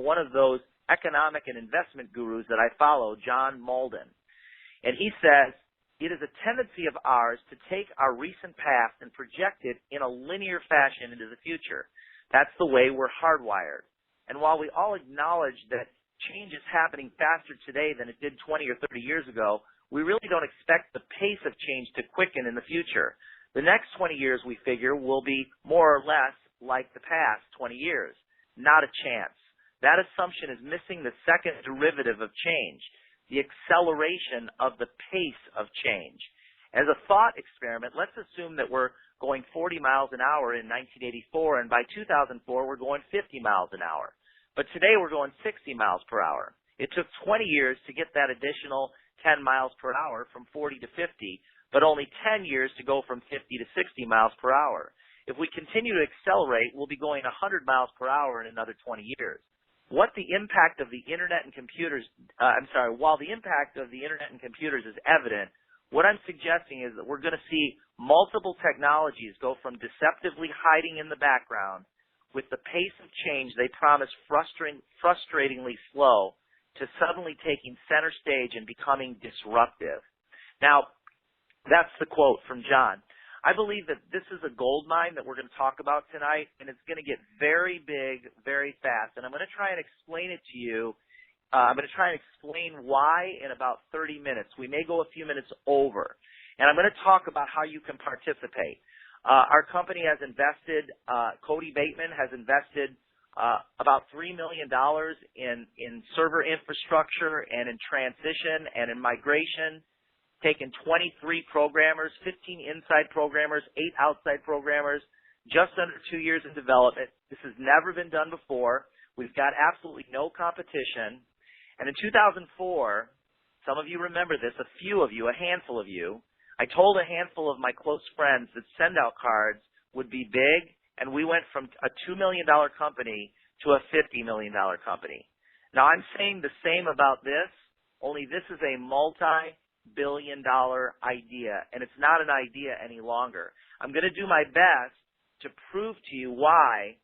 one of those economic and investment gurus that I follow, John Malden. And he says, it is a tendency of ours to take our recent past and project it in a linear fashion into the future. That's the way we're hardwired. And while we all acknowledge that change is happening faster today than it did 20 or 30 years ago, we really don't expect the pace of change to quicken in the future. The next 20 years, we figure, will be more or less like the past 20 years. Not a chance. That assumption is missing the second derivative of change, the acceleration of the pace of change. As a thought experiment, let's assume that we're going 40 miles an hour in 1984, and by 2004, we're going 50 miles an hour. But today, we're going 60 miles per hour. It took 20 years to get that additional 10 miles per hour from 40 to 50, but only 10 years to go from 50 to 60 miles per hour. If we continue to accelerate, we'll be going 100 miles per hour in another 20 years. While the impact of the internet and computers is evident, what I'm suggesting is that we're going to see multiple technologies go from deceptively hiding in the background with the pace of change they promise frustratingly slow to suddenly taking center stage and becoming disruptive. Now, that's the quote from John. I believe that this is a gold mine that we're going to talk about tonight, and it's going to get very big, very fast. And I'm going to try and explain it to you. I'm going to try and explain why in about 30 minutes. We may go a few minutes over. And I'm going to talk about how you can participate. Our company has invested, Cody Bateman has invested about $3 million in server infrastructure and in transition and in migration, taken 23 programmers, 15 inside programmers, 8 outside programmers, just under 2 years in development. This has never been done before. We've got absolutely no competition. And in 2004, some of you remember this, a few of you, a handful of you, I told a handful of my close friends that send-out cards would be big, and we went from a $2 million company to a $50 million company. Now, I'm saying the same about this, only this is a multi-billion-dollar idea, and it's not an idea any longer. I'm going to do my best to prove to you why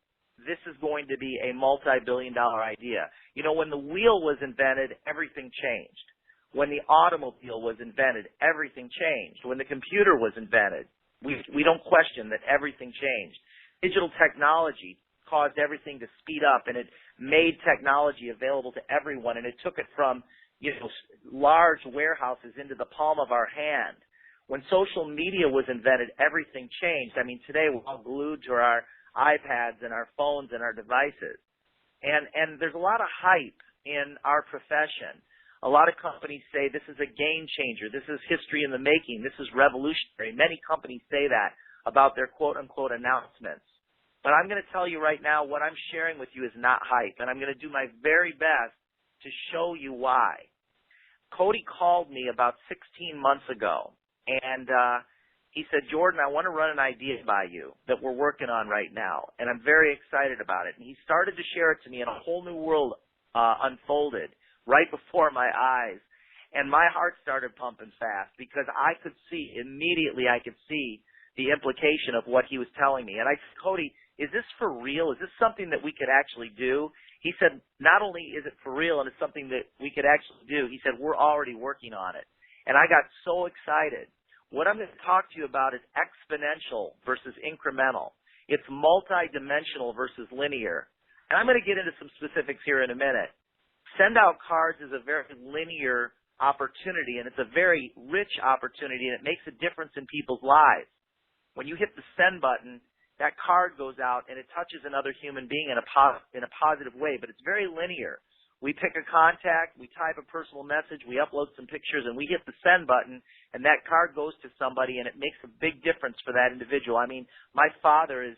this is going to be a multi-billion-dollar idea. You know, when the wheel was invented, everything changed. When the automobile was invented, everything changed. When the computer was invented, we don't question that everything changed. Digital technology caused everything to speed up, and it made technology available to everyone, and it took it from large warehouses into the palm of our hand. When social media was invented, everything changed. I mean, today we're all glued to our iPads and our phones and our devices. And there's a lot of hype in our profession. A lot of companies say this is a game changer. This is history in the making. This is revolutionary. Many companies say that about their quote-unquote announcements. But I'm going to tell you right now, what I'm sharing with you is not hype, and I'm going to do my very best to show you why. Cody called me about 16 months ago, and he said, Jordan, I want to run an idea by you that we're working on right now, and I'm very excited about it. And he started to share it to me, and a whole new world unfolded right before my eyes, and my heart started pumping fast because I could see, immediately I could see the implication of what he was telling me. And I said, Cody, is this for real? Is this something that we could actually do? He said, not only is it for real and it's something that we could actually do, he said, we're already working on it. And I got so excited. What I'm going to talk to you about is exponential versus incremental. It's multidimensional versus linear. And I'm going to get into some specifics here in a minute. Send out cards is a very linear opportunity, and it's a very rich opportunity, and it makes a difference in people's lives. When you hit the send button, that card goes out and it touches another human being in a positive way, but it's very linear. We pick a contact, we type a personal message, we upload some pictures, and we hit the send button, and that card goes to somebody, and it makes a big difference for that individual. I mean, my father is,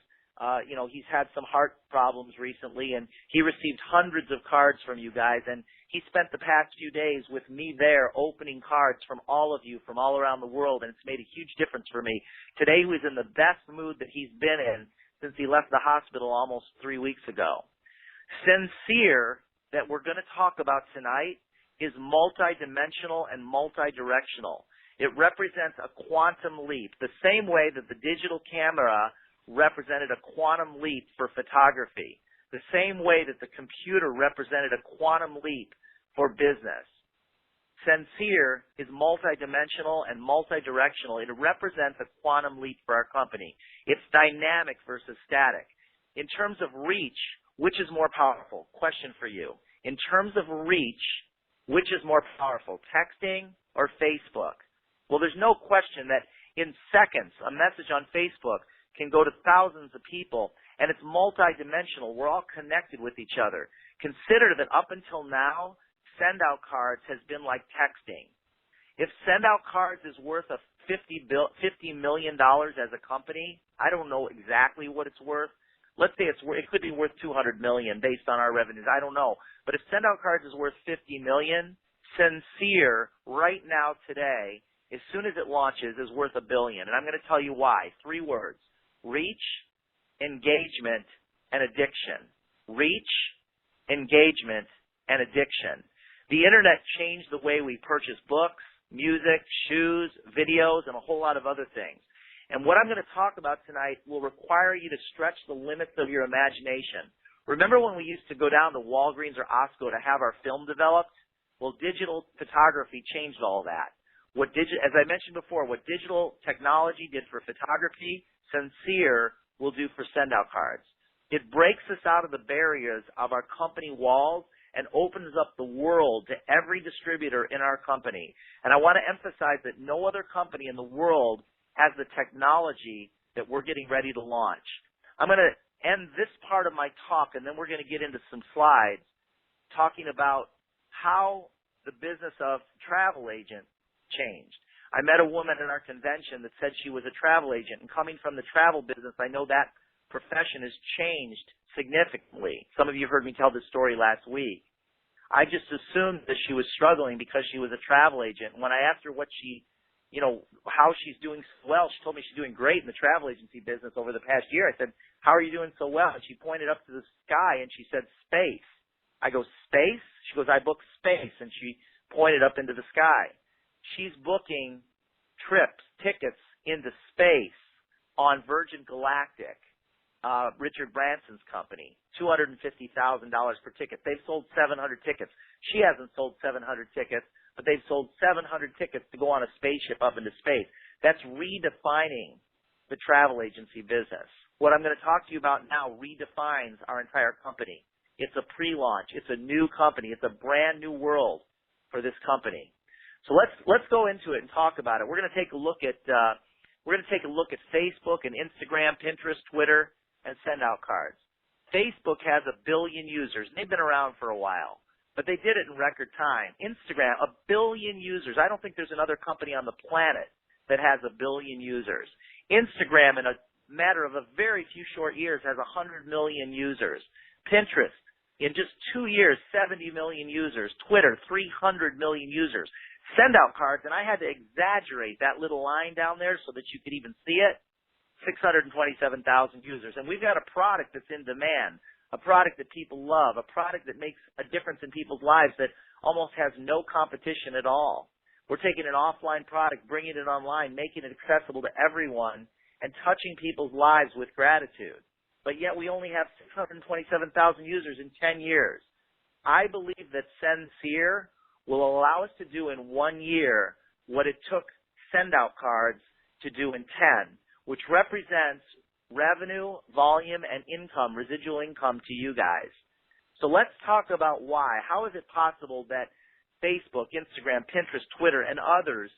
he's had some heart problems recently, and he received hundreds of cards from you guys, and he spent the past few days with me there opening cards from all of you from all around the world, and it's made a huge difference for me. Today he was in the best mood that he's been in since he left the hospital almost 3 weeks ago. Sendcere, that we're going to talk about tonight, is multidimensional and multidirectional. It represents a quantum leap, the same way that the digital camera represented a quantum leap for photography. the same way that the computer represented a quantum leap for business. Sendcere is multidimensional and multidirectional. It represents a quantum leap for our company. It's dynamic versus static. In terms of reach, which is more powerful? Question for you. In terms of reach, which is more powerful, texting or Facebook? Well, there's no question that in seconds, a message on Facebook can go to thousands of people, and it's multidimensional. We're all connected with each other. Consider that up until now, send-out cards has been like texting. If send-out cards is worth $50 million as a company, I don't know exactly what it's worth. Let's say it could be worth $200 million based on our revenues. I don't know. But if send-out cards is worth $50 million, Sendcere right now today, as soon as it launches, is worth $1 billion. And I'm going to tell you why. 3 words: reach, engagement, and addiction. Reach, engagement, and addiction. The internet changed the way we purchase books, music, shoes, videos, and a whole lot of other things. And what I'm going to talk about tonight will require you to stretch the limits of your imagination. Remember when we used to go down to Walgreens or Osco to have our film developed? Well, digital photography changed all that. As I mentioned before, what digital technology did for photography, Sendcere will do for send-out cards. It breaks us out of the barriers of our company walls and opens up the world to every distributor in our company. And I want to emphasize that no other company in the world has the technology that we're getting ready to launch. I'm going to end this part of my talk, and then we're going to get into some slides talking about how the business of travel agent changed. I met a woman at our convention that said she was a travel agent, and coming from the travel business, I know that profession has changed significantly. Some of you heard me tell this story last week. I just assumed that she was struggling because she was a travel agent. When I asked her what how she's doing so well, she told me she's doing great in the travel agency business over the past year. I said, how are you doing so well? And she pointed up to the sky and she said, space. I go, space? She goes, I book space. And she pointed up into the sky. She's booking tickets into space on Virgin Galactic, Richard Branson's company, $250,000 per ticket. They've sold 700 tickets. She hasn't sold 700 tickets, but they've sold 700 tickets to go on a spaceship up into space. That's redefining the travel agency business. What I'm going to talk to you about now redefines our entire company. It's a pre-launch. It's a new company. It's a brand new world for this company. So let's go into it and talk about it. We're going to take a look at Facebook and Instagram, Pinterest, Twitter, and send-out cards. Facebook has 1 billion users. They've been around for a while, but they did it in record time. Instagram, 1 billion users. I don't think there's another company on the planet that has 1 billion users. Instagram, in a matter of a very few short years, has 100 million users. Pinterest, in just 2 years, 70 million users. Twitter, 300 million users. Send-out cards, and I had to exaggerate that little line down there so that you could even see it, 627,000 users. And we've got a product that's in demand, a product that people love, a product that makes a difference in people's lives that almost has no competition at all. We're taking an offline product, bringing it online, making it accessible to everyone, and touching people's lives with gratitude. But yet we only have 627,000 users in 10 years. I believe that Sendcere will allow us to do in 1 year what it took send-out cards to do in 10, which represents revenue, volume, and income, residual income to you guys. So let's talk about why. How is it possible that Facebook, Instagram, Pinterest, Twitter, and others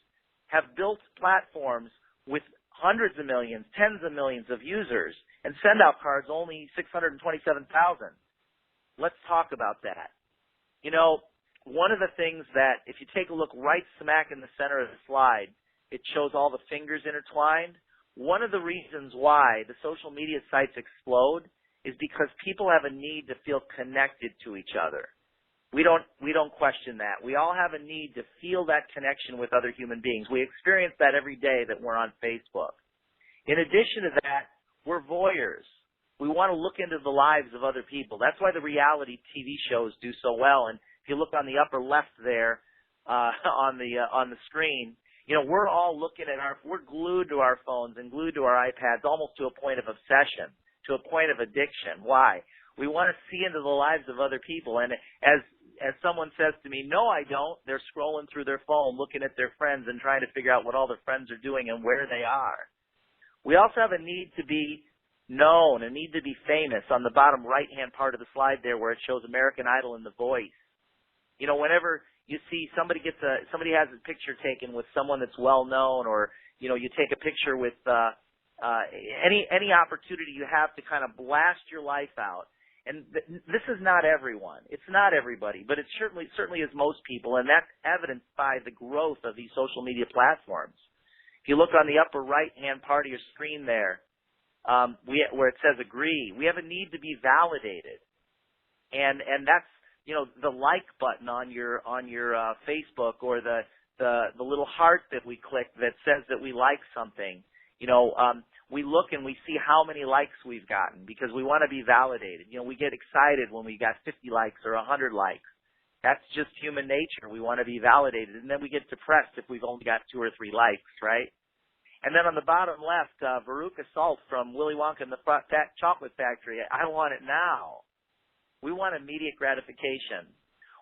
have built platforms with hundreds of millions, tens of millions of users, and send-out cards only 627,000? Let's talk about that. One of the things that, if you take a look right smack in the center of the slide, it shows all the fingers intertwined. One of the reasons why the social media sites explode is because people have a need to feel connected to each other. We don't question that. We all have a need to feel that connection with other human beings. We experience that every day that we're on Facebook. In addition to that, we're voyeurs. We want to look into the lives of other people. That's why the reality TV shows do so well. And if you look on the upper left there on the screen, we're all we're glued to our phones and glued to our iPads almost to a point of obsession, to a point of addiction. Why? We want to see into the lives of other people. And as someone says to me, no, I don't. They're scrolling through their phone, looking at their friends and trying to figure out what all their friends are doing and where they are. We also have a need to be known, a need to be famous on the bottom right-hand part of the slide there where it shows American Idol and The Voice. You know, whenever you see somebody has a picture taken with someone that's well known, or, you know, you take a picture with any opportunity you have to kind of blast your life out. And this is not everyone. It's not everybody, but it certainly is most people, and that's evidenced by the growth of these social media platforms. If you look on the upper right-hand part of your screen there, where it says agree, we have a need to be validated. And that's, you know, the like button on your Facebook, or the little heart that we click that says that we like something. You know, we look and we see how many likes we've gotten because we want to be validated. You know, we get excited when we got 50 likes or 100 likes. That's just human nature. We want to be validated. And then we get depressed if we've only got 2 or 3 likes, right? And then on the bottom left, Veruca Salt from Willy Wonka and the Chocolate Factory, I want it now. We want immediate gratification.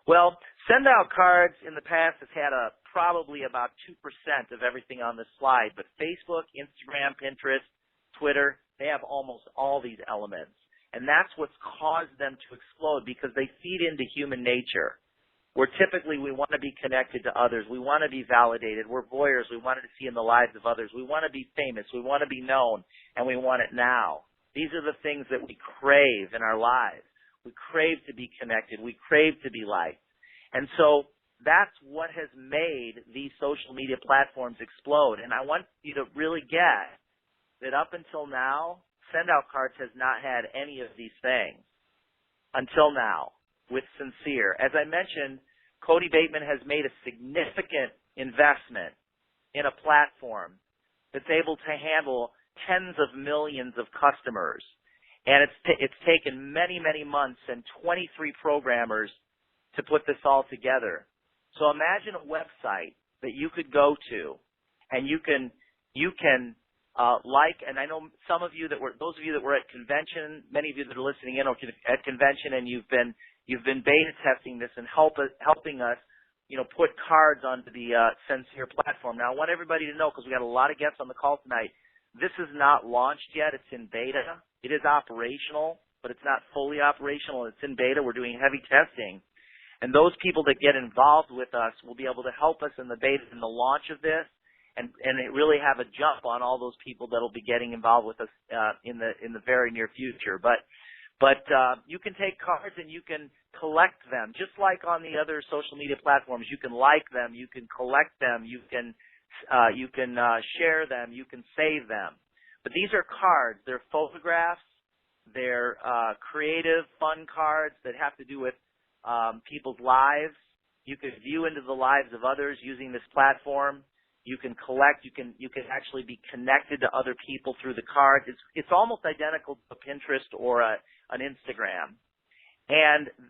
Well, Send Out Cards in the past has had probably about 2% of everything on this slide, but Facebook, Instagram, Pinterest, Twitter, they have almost all these elements. And that's what's caused them to explode because they feed into human nature. Where typically we want to be connected to others. We want to be validated. We're voyeurs. We want to see in the lives of others. We want to be famous. We want to be known, and we want it now. These are the things that we crave in our lives. We crave to be connected. We crave to be liked. And so that's what has made these social media platforms explode. And I want you to really get that up until now, Send Out Cards has not had any of these things until now with Sendcere. As I mentioned, Cody Bateman has made a significant investment in a platform that's able to handle tens of millions of customers. And it's taken many, many months and 23 programmers to put this all together. So imagine a website that you could go to and you can like, and I know some of you those of you that were at convention, many of you that are listening in are at convention, and you've been beta testing this and helping us, you know, put cards onto the Sendcere platform. Now, I want everybody to know, because we got a lot of guests on the call tonight, this is not launched yet. It's in beta. It is operational, but it's not fully operational. It's in beta. We're doing heavy testing. And those people that get involved with us will be able to help us in the beta, in the launch of this, and really have a jump on all those people that will be getting involved with us in the very near future. But you can take cards and you can collect them, just like on the other social media platforms. You can like them, you can collect them, you can share them, you can save them. But these are cards. They're photographs. They're creative, fun cards that have to do with people's lives. You can view into the lives of others using this platform. You can collect. You can actually be connected to other people through the cards. It's almost identical to a Pinterest or an Instagram,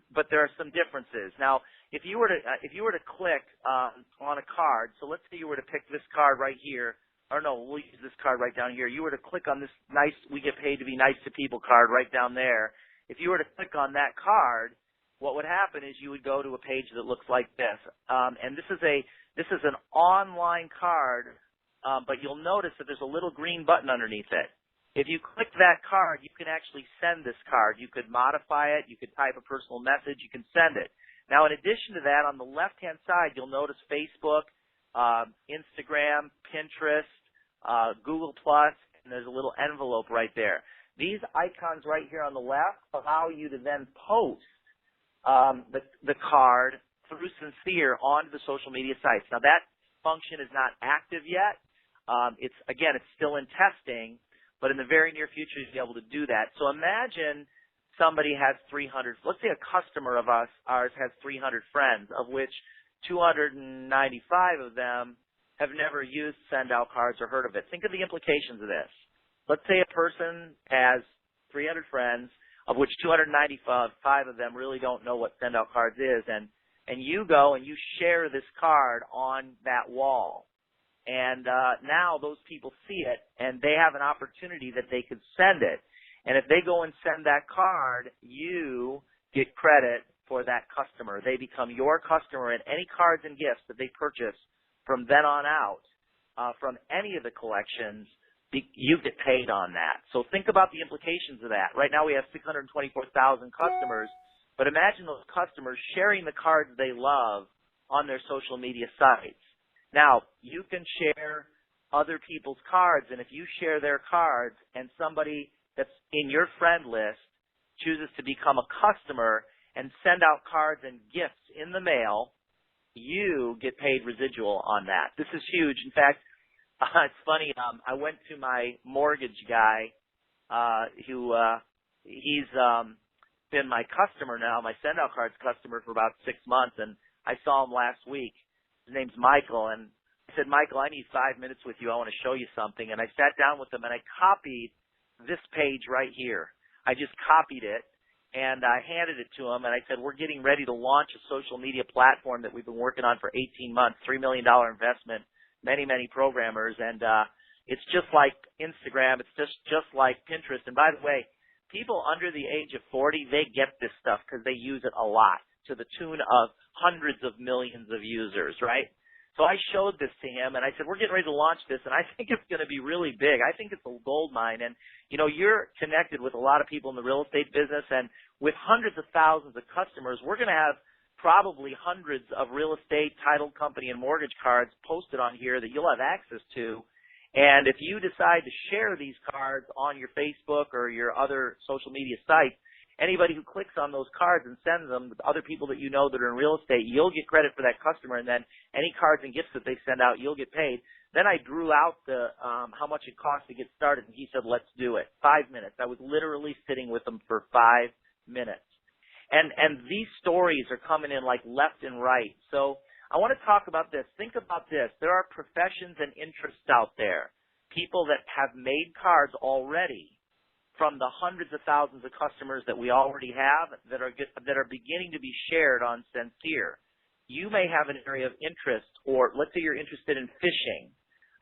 but there are some differences. Now, if you were to click on a card, so let's say you were to pick this card right here, or no, we'll use this card right down here. You were to click on this nice "We get paid to be nice to people" card right down there. If you were to click on that card, what would happen is you would go to a page that looks like this, and this is an online card, but you'll notice that there's a little green button underneath it. If you click that card, you can actually send this card. You could modify it. You could type a personal message. You can send it. Now, in addition to that, on the left-hand side, you'll notice Facebook, Instagram, Pinterest, Google+, and there's a little envelope right there. These icons right here on the left allow you to then post the card through Sendcere onto the social media sites. Now, that function is not active yet. It's still in testing, but in the very near future, you'll be able to do that. So imagine somebody has 300, let's say a customer of ours has 300 friends, of which 295 of them have never used Send Out Cards or heard of it. Think of the implications of this. Let's say a person has 300 friends, of which 295 of them really don't know what Send Out Cards is, and you go and you share this card on that wall. And now those people see it, and they have an opportunity that they could send it. And if they go and send that card, you get credit for that customer. They become your customer, and any cards and gifts that they purchase from then on out, from any of the collections, you get paid on that. So think about the implications of that. Right now we have 624,000 customers, but imagine those customers sharing the cards they love on their social media sites. Now, you can share other people's cards, and if you share their cards and somebody that's in your friend list chooses to become a customer and send out cards and gifts in the mail, you get paid residual on that. This is huge. In fact, it's funny. I went to my mortgage guy, he's been my customer now, my send out cards customer for about 6 months, and I saw him last week. His name's Michael, and I said, Michael, I need 5 minutes with you. I want to show you something. And I sat down with him, and I copied this page right here. I just copied it, and I handed it to him, and I said, we're getting ready to launch a social media platform that we've been working on for 18 months, $3 million investment, many, many programmers, and it's just like Instagram. It's just like Pinterest. And by the way, people under the age of 40, they get this stuff because they use it a lot, to the tune of hundreds of millions of users, right? So I showed this to him, and I said, we're getting ready to launch this, and I think it's going to be really big. I think it's a gold mine. And, you know, you're connected with a lot of people in the real estate business, and with hundreds of thousands of customers, we're going to have probably hundreds of real estate, title company, and mortgage cards posted on here that you'll have access to. And if you decide to share these cards on your Facebook or your other social media sites, anybody who clicks on those cards and sends them with other people that you know that are in real estate, you'll get credit for that customer, and then any cards and gifts that they send out, you'll get paid. Then I drew out the how much it costs to get started, and he said, let's do it. 5 minutes. I was literally sitting with him for 5 minutes. And these stories are coming in like left and right. So I want to talk about this. Think about this. There are professions and interests out there, people that have made cards already from the hundreds of thousands of customers that we already have that are beginning to be shared on Sendcere. You may have an area of interest, or let's say you're interested in fishing,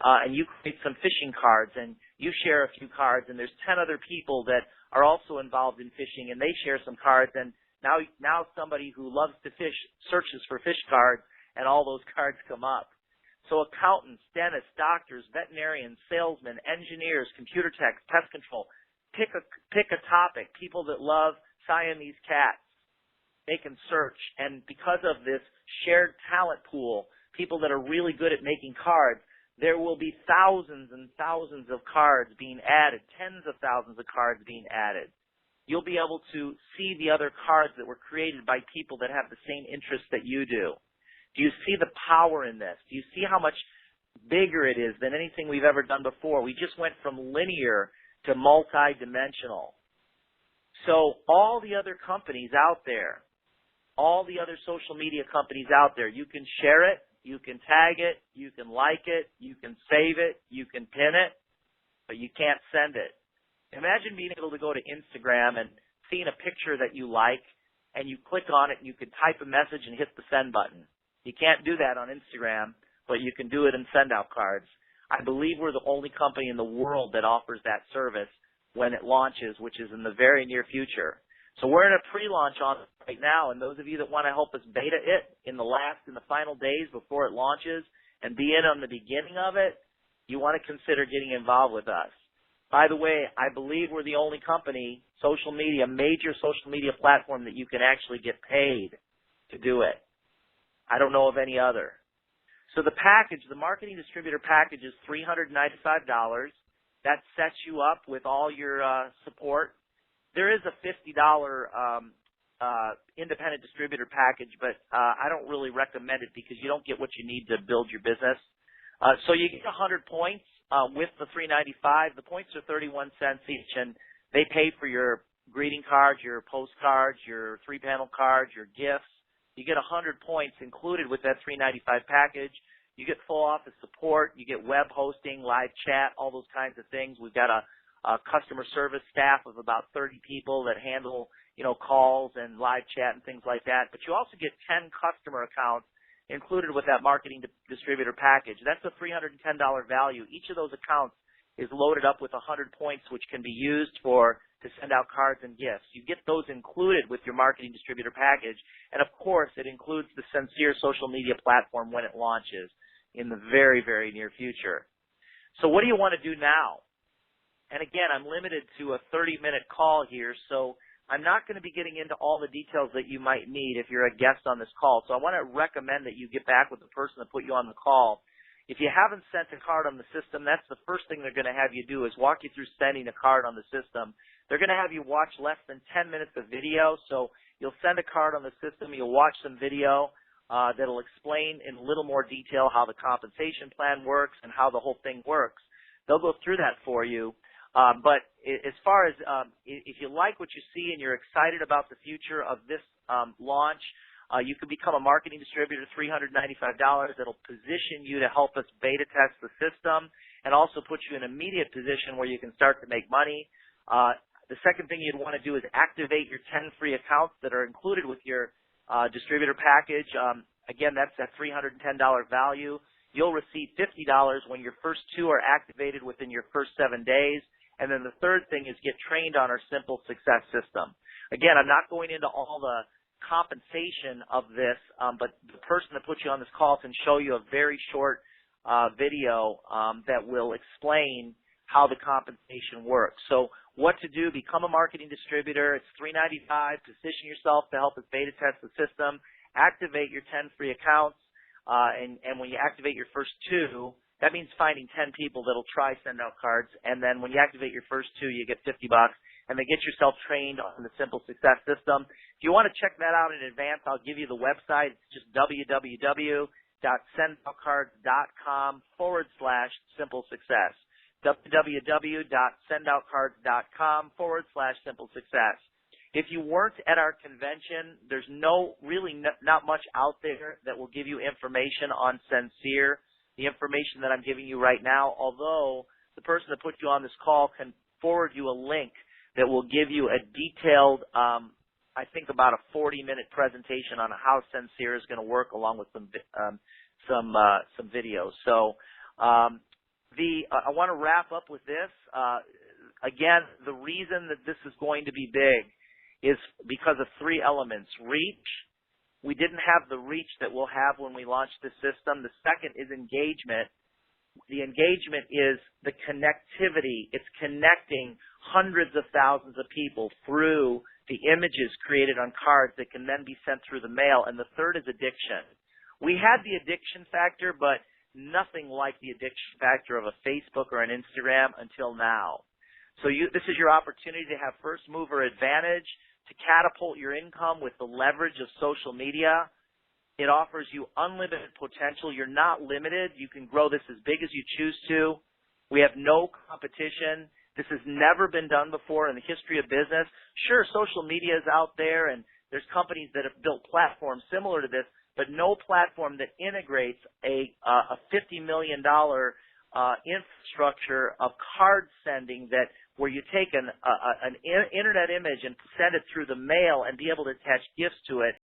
and you create some fishing cards, and you share a few cards, and there's 10 other people that are also involved in fishing, and they share some cards, and now somebody who loves to fish searches for fish cards, and all those cards come up. So accountants, dentists, doctors, veterinarians, salesmen, engineers, computer techs, pest control. Pick a topic. People that love Siamese cats, they can search. And because of this shared talent pool, people that are really good at making cards, there will be thousands and thousands of cards being added, tens of thousands of cards being added. You'll be able to see the other cards that were created by people that have the same interests that you do. Do you see the power in this? Do you see how much bigger it is than anything we've ever done before? We just went from linear to multi-dimensional. So all the other companies out there, all the other social media companies out there, you can share it, you can tag it, you can like it, you can save it, you can pin it, but you can't send it. Imagine being able to go to Instagram and seeing a picture that you like, and you click on it and you can type a message and hit the send button. You can't do that on Instagram, but you can do it in send out cards. I believe we're the only company in the world that offers that service when it launches, which is in the very near future. So we're in a pre-launch on it right now, and those of you that want to help us beta it in the final days before it launches and be in on the beginning of it, you want to consider getting involved with us. By the way, I believe we're the only company, major social media platform that you can actually get paid to do it. I don't know of any other. So the package, the marketing distributor package, is $395. That sets you up with all your support. There is a $50 independent distributor package, but I don't really recommend it because you don't get what you need to build your business. So you get 100 points with the $395. The points are 31 cents each, and they pay for your greeting cards, your postcards, your 3-panel cards, your gifts. You get 100 points included with that $395 package. You get full office support. You get web hosting, live chat, all those kinds of things. We've got a customer service staff of about 30 people that handle, calls and live chat and things like that. But you also get 10 customer accounts included with that marketing distributor package. That's a $310 value. Each of those accounts is loaded up with 100 points, which can be used to to send out cards and gifts. You get those included with your marketing distributor package. And, of course, it includes the Sendcere social media platform when it launches in the very, very near future. So what do you want to do now? And, again, I'm limited to a 30-minute call here, so I'm not going to be getting into all the details that you might need if you're a guest on this call. So I want to recommend that you get back with the person that put you on the call. If you haven't sent a card on the system, that's the first thing they're going to have you do is walk you through sending a card on the system. They're going to have you watch less than 10 minutes of video. So you'll send a card on the system. You'll watch some video that'll explain in a little more detail how the compensation plan works and how the whole thing works. They'll go through that for you. But as far as if you like what you see and you're excited about the future of this launch, you can become a marketing distributor, $395. That'll position you to help us beta test the system and also put you in an immediate position where you can start to make money. The second thing you'd want to do is activate your 10 free accounts that are included with your distributor package. Again, that's that $310 value. You'll receive $50 when your first 2 are activated within your first 7 days. And then the third thing is get trained on our Simple Success system. Again, I'm not going into all the compensation of this, but the person that put you on this call can show you a very short video that will explain how the compensation works. So what to do, become a marketing distributor. It's $395. Position yourself to help us beta test the system. Activate your 10 free accounts. And when you activate your first 2, that means finding 10 people that'll try send out cards. And then when you activate your first 2, you get $50. And then get yourself trained on the Simple Success system. If you want to check that out in advance, I'll give you the website. It's just www.sendoutcards.com/simple-success. www.sendoutcards.com/simple-success. If you weren't at our convention, there's not much out there that will give you information on Sendcere, the information that I'm giving you right now, although the person that put you on this call can forward you a link that will give you a detailed, I think about a 40-minute presentation on how Sendcere is going to work, along with some videos. So I want to wrap up with this. Again, the reason that this is going to be big is because of 3 elements. Reach. We didn't have the reach that we'll have when we launch the system. The second is engagement. The engagement is the connectivity. It's connecting hundreds of thousands of people through the images created on cards that can then be sent through the mail. And the third is addiction. We had the addiction factor, but nothing like the addiction factor of a Facebook or an Instagram until now. So this is your opportunity to have first mover advantage, to catapult your income with the leverage of social media. It offers you unlimited potential. You're not limited. You can grow this as big as you choose to. We have no competition. This has never been done before in the history of business. Sure, social media is out there, and there's companies that have built platforms similar to this, but no platform that integrates a $50 million infrastructure of card sending where you take an internet image and send it through the mail and be able to attach gifts to it